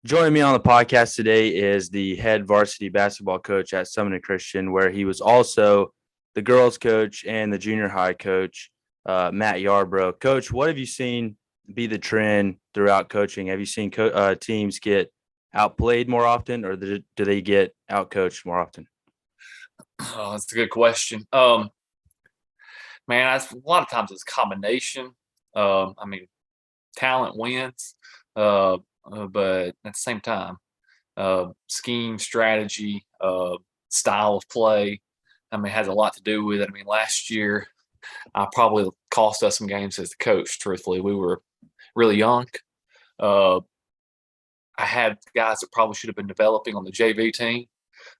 Joining me on the podcast today is the head varsity basketball coach at Sumiton Christian, where he was also the girls coach and the junior high coach, Matt Yarbrough. Coach, what have you seen be the trend throughout coaching? Have you seen teams get outplayed more often, or do they get outcoached more often? Oh, that's a good question. Man, a lot of times it's a combination. I mean, talent wins, but at the same time, scheme, strategy, style of play, I mean, has a lot to do with it. I mean, last year, I probably cost us some games as the coach, truthfully. We were really young. Uh, I had guys that probably should have been developing on the JV team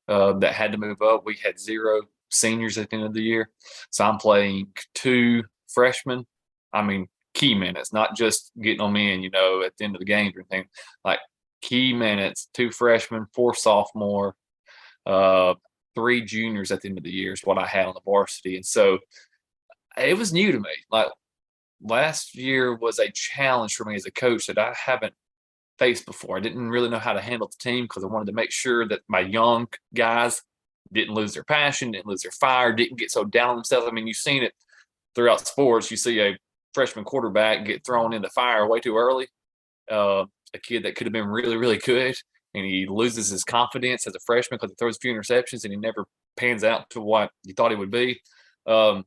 that had to move up. We had zero seniors at the end of the year. So I'm playing two freshmen. I mean, key minutes, not just getting them in, at the end of the games or anything. Like key minutes, two freshmen, four sophomore, uh, three juniors at the end of the year is what I had on the varsity. And so it was new to me. Like last year was a challenge for me as a coach that I haven't faced before. I didn't really know how to handle the team because I wanted to make sure that my young guys didn't lose their passion, didn't lose their fire, didn't get so down on themselves. I mean, you've seen it throughout sports. You see a freshman quarterback get thrown in the fire way too early. A kid that could have been really, really good, and he loses his confidence as a freshman because he throws a few interceptions and he never pans out to what you thought he would be. Um,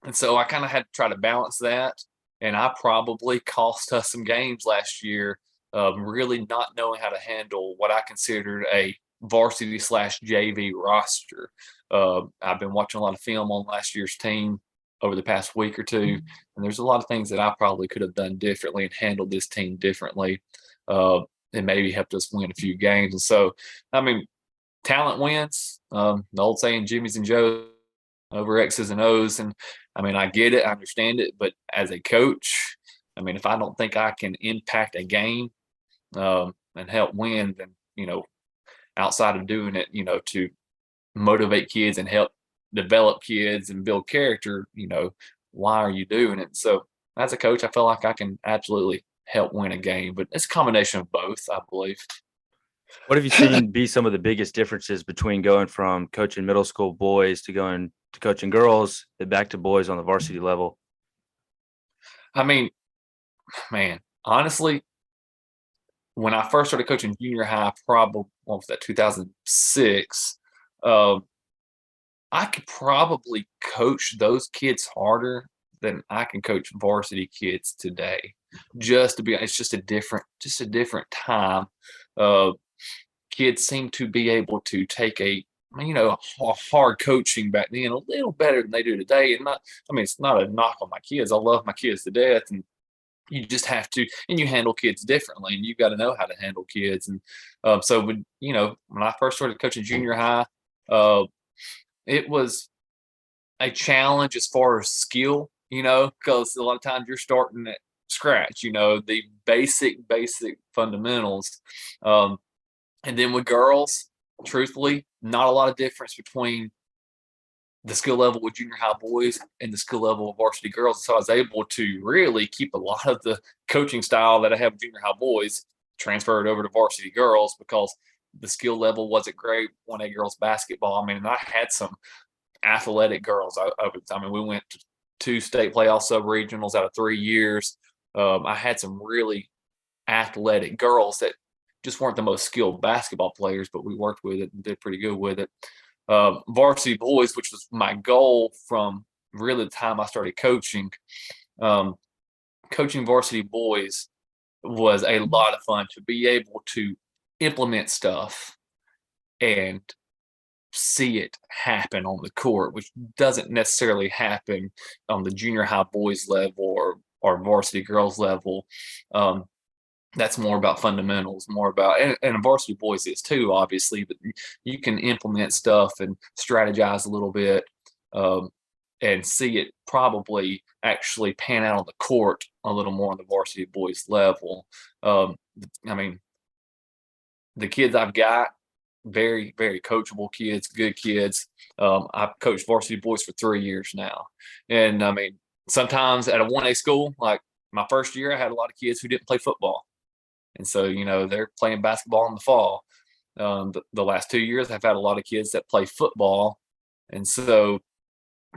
and so I kind of had to try to balance that. And I probably cost us some games last year, really not knowing how to handle what I considered a varsity slash JV roster. I've been watching a lot of film on last year's team over the past week or two, and there's a lot of things that I probably could have done differently and handled this team differently, uh, and maybe helped us win a few games. And so, I mean, talent wins. The old saying, Jimmy's and Joe's over X's and O's. And I mean, I get it, I understand it, but as a coach, I mean, if I don't think I can impact a game and help win, then outside of doing it, to motivate kids and help develop kids and build character, why are you doing it? So as a coach, I feel like I can absolutely help win a game, but it's a combination of both, I believe. What have you seen be some of the biggest differences between going from coaching middle school boys to going to coaching girls, then back to boys on the varsity level? I mean, man, honestly, when I first started coaching junior high, probably what was that, 2006, um, I could probably coach those kids harder than I can coach varsity kids today. It's just a different time. Uh, Kids seem to be able to take a hard coaching back then a little better than they do today. And I mean, it's not a knock on my kids. I love my kids to death, and you just have to, and you handle kids differently, and you got to know how to handle kids. And so when I first started coaching junior high, uh, it was a challenge as far as skill, because a lot of times you're starting at scratch, the basic fundamentals. Um, and then with girls, truthfully, not a lot of difference between the skill level with junior high boys and the skill level of varsity girls. So I was able to really keep a lot of the coaching style that I have with junior high boys transferred over to varsity girls because the skill level wasn't great. 1A girls basketball. I mean, and I had some athletic girls over the time. I mean, we went to 2 state playoff sub regionals out of 3 years. I had some really athletic girls that just weren't the most skilled basketball players, but we worked with it and did pretty good with it. Varsity boys, which was my goal from really the time I started coaching. Um, Coaching varsity boys was a lot of fun to be able to implement stuff and see it happen on the court, which doesn't necessarily happen on the junior high boys level or varsity girls level. Um, that's more about fundamentals, more about, and varsity boys is too, obviously, but you can implement stuff and strategize a little bit, um, and see it probably actually pan out on the court a little more on the varsity boys level. Um, I mean, the kids I've got, very, very coachable kids, good kids. I've coached varsity boys for 3 years now. And I mean, sometimes at a 1A school, like my first year, I had a lot of kids who didn't play football. And so, they're playing basketball in the fall. The last 2 years, I've had a lot of kids that play football. And so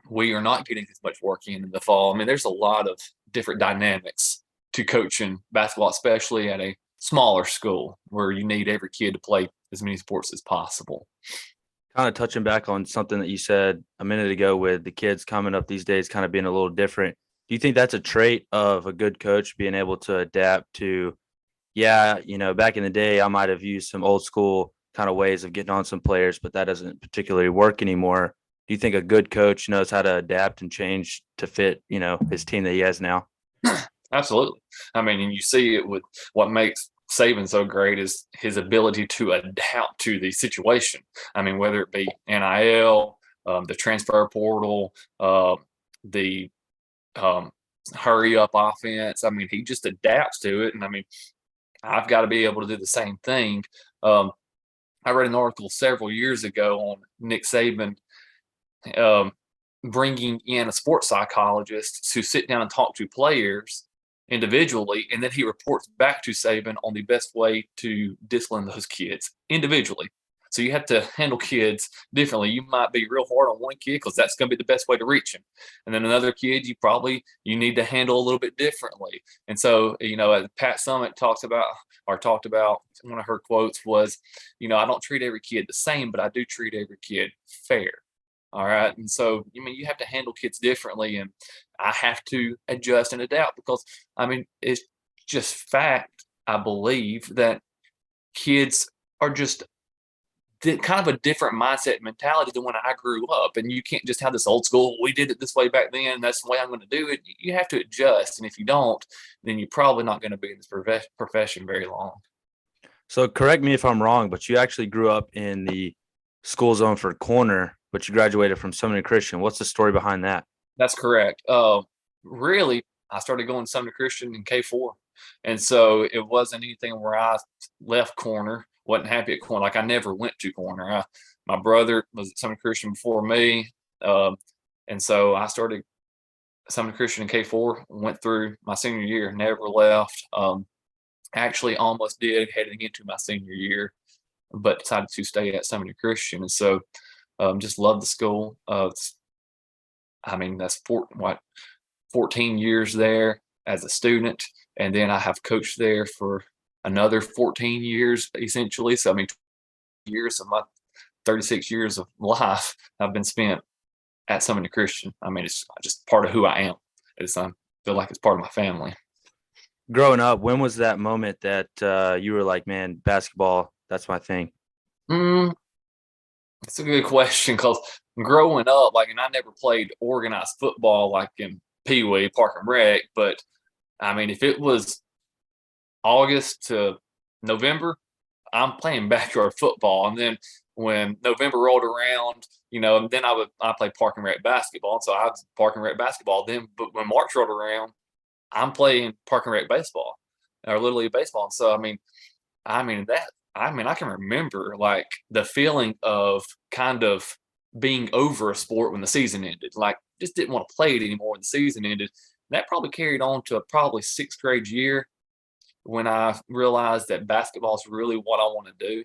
we are not getting as much work in the fall. I mean, there's a lot of different dynamics to coaching basketball, especially at a smaller school where you need every kid to play as many sports as possible. Kind of touching back on something that you said a minute ago with the kids coming up these days kind of being a little different. Do you think that's a trait of a good coach, being able to adapt to, yeah, back in the day, I might have used some old school kind of ways of getting on some players, but that doesn't particularly work anymore. Do you think a good coach knows how to adapt and change to fit, his team that he has now? Absolutely. I mean, and you see it with what makes Saban so great is his ability to adapt to the situation. I mean, whether it be NIL, the transfer portal, the hurry up offense. I mean, he just adapts to it. And I mean, I've got to be able to do the same thing. I read an article several years ago on Nick Saban um, bringing in a sports psychologist to sit down and talk to players individually, and then he reports back to Saban on the best way to discipline those kids individually. So you have to handle kids differently. You might be real hard on one kid because that's going to be the best way to reach him, and then another kid you need to handle a little bit differently. And so as Pat Summitt talked about, one of her quotes was, I don't treat every kid the same, but I do treat every kid fair. All right. And so, you have to handle kids differently, and I have to adjust and adapt because, it's just fact. I believe that kids are just kind of a different mindset mentality than when I grew up. And you can't just have this old school, we did it this way back then, and that's the way I'm going to do it. You have to adjust. And if you don't, then you're probably not going to be in this profession very long. So correct me if I'm wrong, but you actually grew up in the school zone for Corner, but you graduated from Sumiton Christian. What's the story behind that? That's correct. Really, I started going to Sumiton Christian in K4. And so it wasn't anything where I left Corner, wasn't happy at Corner. Like I never went to Corner. My brother was at Sumiton Christian before me. And so I started Sumiton Christian in K4, went through my senior year, never left. Actually almost did heading into my senior year, but decided to stay at Sumiton Christian. And so just love the school. That's 14 years there as a student. And then I have coached there for another 14 years, essentially. So, years of my 36 years of life have been spent at Sumiton Christian. It's just part of who I am. I feel like it's part of my family. Growing up, when was that moment that you were like, man, basketball, that's my thing? It's a good question because growing up, and I never played organized football like in Pee Wee, Park and Rec, but if it was August to November, I'm playing backyard football. And then when November rolled around, then I played Park and Rec basketball. And so I was Park and Rec basketball then. But when March rolled around, I'm playing Park and Rec baseball or Little League baseball. And so, I can remember like the feeling of kind of being over a sport when the season ended, like just didn't want to play it anymore when the season ended. That probably carried on to probably sixth grade year when I realized that basketball is really what I want to do.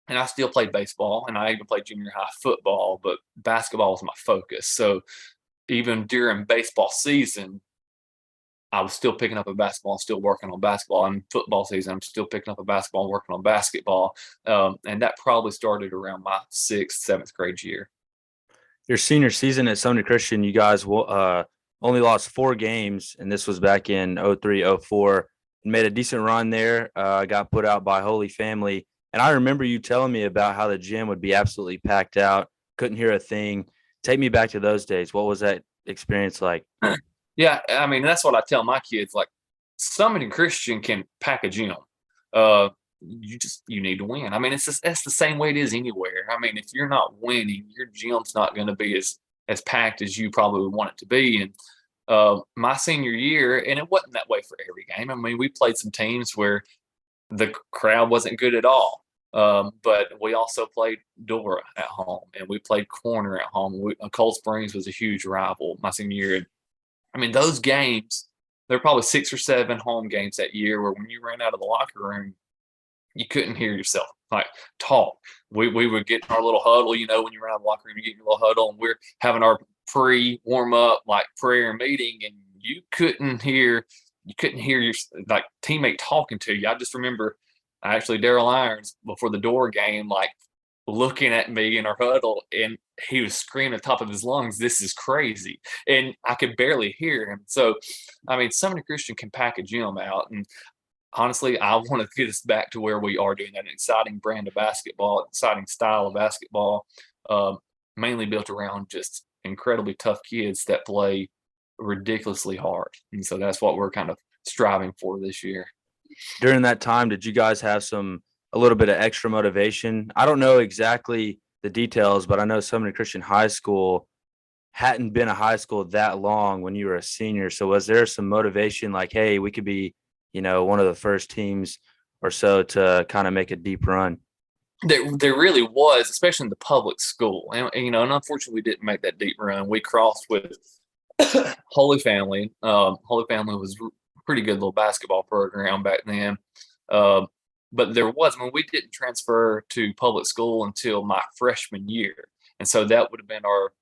And I still played baseball, and I even played junior high football, but basketball was my focus. So even during baseball season, I was still picking up a basketball, still working on basketball. And football season, I'm still picking up a basketball and working on basketball. And that probably started around my sixth, seventh grade year. Your senior season at Sumiton Christian, you guys only lost 4 games, and this was back in 03, 04. Made a decent run there, got put out by Holy Family. And I remember you telling me about how the gym would be absolutely packed out, couldn't hear a thing. Take me back to those days. What was that experience like? Yeah, that's what I tell my kids. Like, Sumiton Christian can pack a gym. You need to win. That's the same way it is anywhere. If you're not winning, your gym's not going to be as packed as you probably would want it to be. And my senior year, and it wasn't that way for every game. We played some teams where the crowd wasn't good at all. But we also played Dora at home, and we played Corner at home. Cold Springs was a huge rival my senior year. Those games there were probably 6 or 7 home games that year where when you ran out of the locker room, you couldn't hear yourself like talk. We would get in our little huddle, when you ran out of the locker room, you get in your little huddle, and we're having our pre warm up like prayer meeting, and you couldn't hear your like teammate talking to you. I just remember actually Daryl Irons before the door game, like looking at me in our huddle, and he was screaming at the top of his lungs, "This is crazy!" And I could barely hear him. So, I mean, Summoning Christian can pack a gym out, and honestly, I want to get us back to where we are doing an exciting brand of basketball, exciting style of basketball, um, mainly built around just incredibly tough kids that play ridiculously hard. And so that's what we're kind of striving for this year. During that time, did you guys have a little bit of extra motivation? I don't know exactly the details, but I know Sumiton Christian High School hadn't been a high school that long when you were a senior. So was there some motivation like, hey, we could be, one of the first teams or so to kind of make a deep run? There really was, especially in the public school. And unfortunately, we didn't make that deep run. We crossed with Holy Family. Holy Family was a pretty good little basketball program back then. But we didn't transfer to public school until my freshman year. And so that would have been our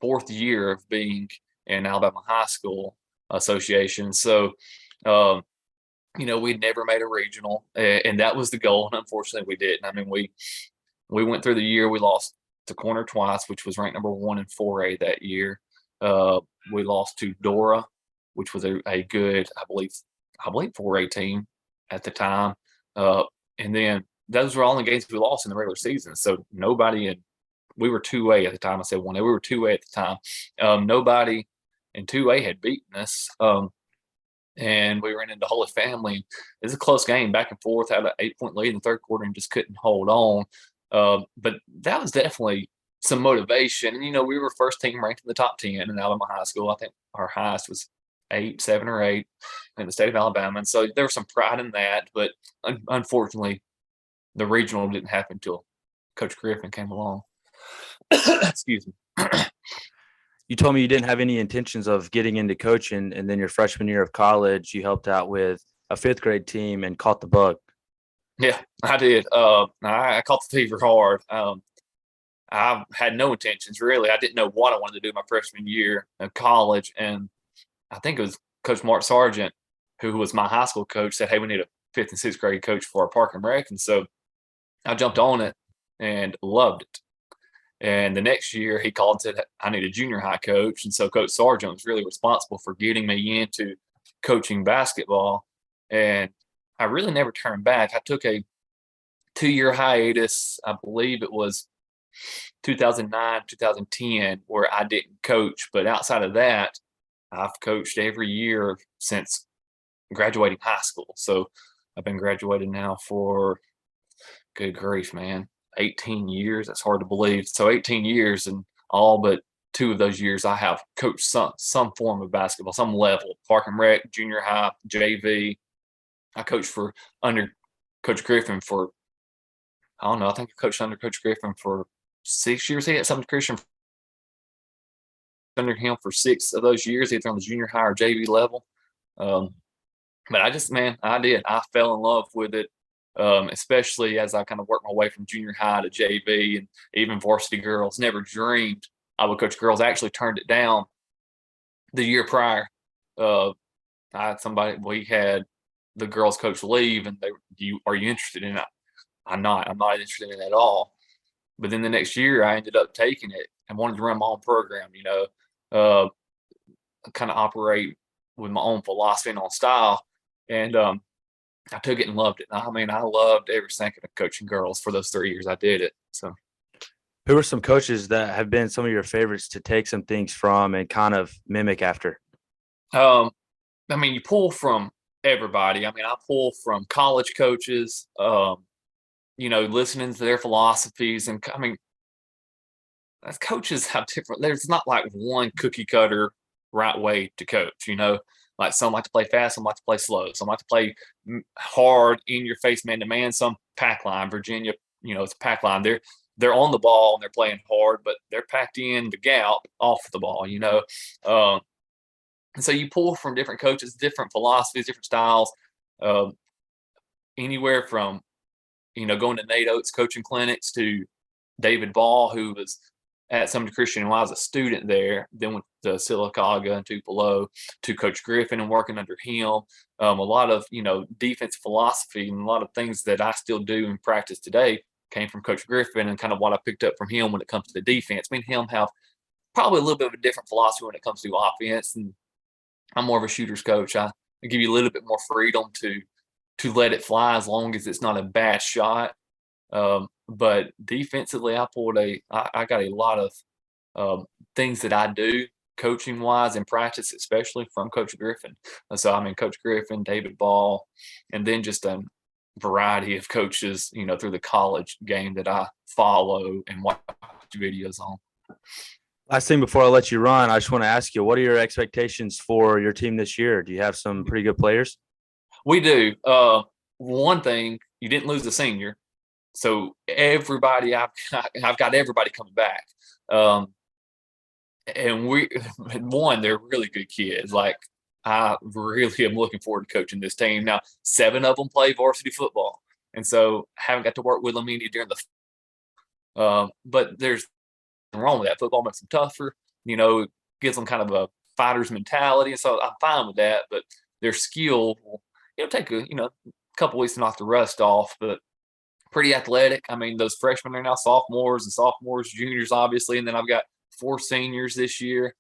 4th year of being in Alabama High School Association. So, we'd never made a regional, and that was the goal. And unfortunately, we didn't. I mean, we went through the year. We lost to Corner twice, which was ranked number 1 in 4A that year. We lost to Dora, which was a good, I believe 4A team at the time. And then those were all the games we lost in the regular season. So we were 2A at the time. I said 1A. We were 2A at the time. Nobody in 2A had beaten us. And we ran into Holy Family. It was a close game, back and forth. Had an 8-point lead in the third quarter and just couldn't hold on. But that was definitely some motivation. And we were first team ranked in the top 10 in Alabama High School. I think our highest was 7 or 8 in the state of Alabama. And so there was some pride in that. But unfortunately, the regional didn't happen until Coach Griffin came along. Excuse me. You told me you didn't have any intentions of getting into coaching, and then your freshman year of college, you helped out with a 5th grade team and caught the bug. Yeah, I did. I caught the fever hard. I had no intentions, really. I didn't know what I wanted to do my freshman year of college. And I think it was Coach Mark Sargent, who was my high school coach, said, "Hey, we need a 5th and 6th grade coach for our park and rec." And so I jumped on it and loved it. And the next year he called and said, "I need a junior high coach." And so Coach Sargent was really responsible for getting me into coaching basketball. And I really never turned back. I took a 2-year hiatus. I believe it was 2009, 2010, where I didn't coach. But outside of that, I've coached every year since graduating high school. So I've been graduated now for, good grief, man, 18 years. That's hard to believe. So 18 years, and all but 2 of those years I have coached some form of basketball, some level, park and rec, junior high, JV. I coached for under Coach Griffin for, I don't know, I think I coached under Coach Griffin for 6 years. He had Sumiton Christian under him for 6 of those years, either on the junior high or JV level. But I did. I fell in love with it. Especially as I kind of worked my way from junior high to JV and even varsity girls. Never dreamed I would coach girls. I actually turned it down the year prior. We had the girls coach leave, and are you interested in it? I'm not interested in it at all. But then the next year I ended up taking it and wanted to run my own program, kind of operate with my own philosophy and own style. And I took it and loved it. I mean, I loved every second of coaching girls for those 3 years I did it. So, who are some coaches that have been some of your favorites to take some things from and kind of mimic after? I mean, you pull from everybody. I mean, I pull from college coaches, listening to their philosophies. And I mean, as coaches have different, there's not like one cookie cutter right way to coach, Like some like to play fast, some like to play slow, some like to play hard, in your face, man to man. Some pack line. Virginia, it's a pack line. They're on the ball and they're playing hard, but they're packed in the gap off the ball. And so you pull from different coaches, different philosophies, different styles, um, anywhere from going to Nate Oates coaching clinics to David Ball, who was at Sumiton Christian while I was a student there, then went to Sylacauga and Tupelo, to Coach Griffin and working under him. A lot of defense philosophy and a lot of things that I still do in practice today came from Coach Griffin, and kind of what I picked up from him when it comes to the defense. Me and him have probably a little bit of a different philosophy when it comes to offense, and I'm more of a shooter's coach. I give you a little bit more freedom to let it fly as long as it's not a bad shot. But defensively, I got a lot of things that I do coaching wise in practice, especially from Coach Griffin. So I mean, Coach Griffin, David Ball, and then just a variety of coaches, through the college game that I follow and watch videos on. Last thing before I let you run, I just want to ask you, what are your expectations for your team this year? Do you have some pretty good players? We do. One thing, you didn't lose a senior, so I've got everybody coming back. And they're really good kids. Like, I really am looking forward to coaching this team. Now, 7 of them play varsity football, and so haven't got to work with them any during but there's nothing wrong with that. Football makes them tougher, gives them kind of a fighter's mentality, and so I'm fine with that. But their skill will take a couple weeks to knock the rust off, but pretty athletic. I mean, those freshmen are now sophomores, juniors, obviously, and then I've got 4 seniors this year.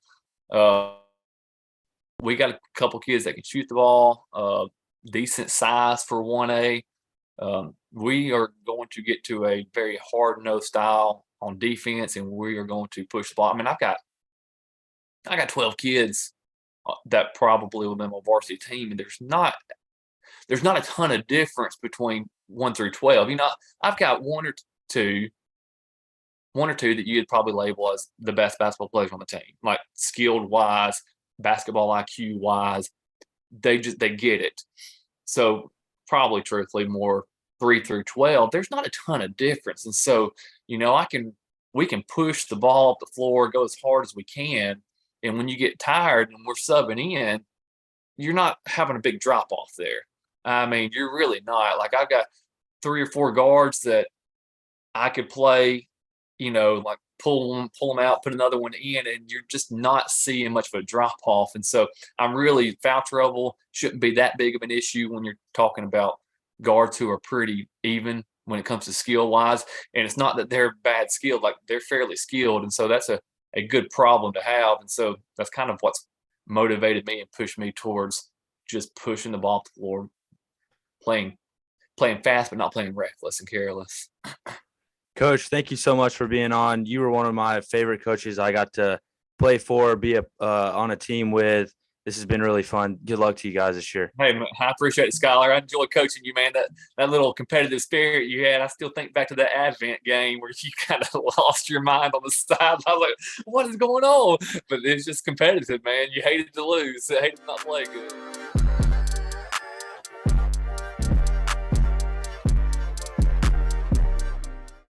We got a couple kids that can shoot the ball, decent size for 1A. We are going to get to a very hard-nosed style on defense, and we are going to push the ball. I mean, I got 12 kids that probably will be on my varsity team, and there's not a ton of difference between 1 through 12. I've got one or two that you'd probably label as the best basketball players on the team, like skilled wise, basketball IQ wise. They get it. So probably truthfully more 3 through 12. There's not a ton of difference, and so we can push the ball up the floor, go as hard as we can, and when you get tired and we're subbing in, you're not having a big drop off there. I mean, you're really not. Like, I've got 3 or 4 guards that I could play, like pull them out, put another one in, and you're just not seeing much of a drop off. And so I'm really, foul trouble shouldn't be that big of an issue when you're talking about guards who are pretty even when it comes to skill wise. And it's not that they're bad skilled, like they're fairly skilled. And so that's a good problem to have. And so that's kind of what's motivated me and pushed me towards just pushing the ball to the floor, playing fast, but not playing reckless and careless. Coach, thank you so much for being on. You were one of my favorite coaches I got to play for, be on a team with. This has been really fun. Good luck to you guys this year. Hey, man, I appreciate it, Skylar. I enjoyed coaching you, man. That little competitive spirit you had. I still think back to that Advent game where you kind of lost your mind on the side. I was like, what is going on? But it's just competitive, man. You hated to lose. You hated to not play good.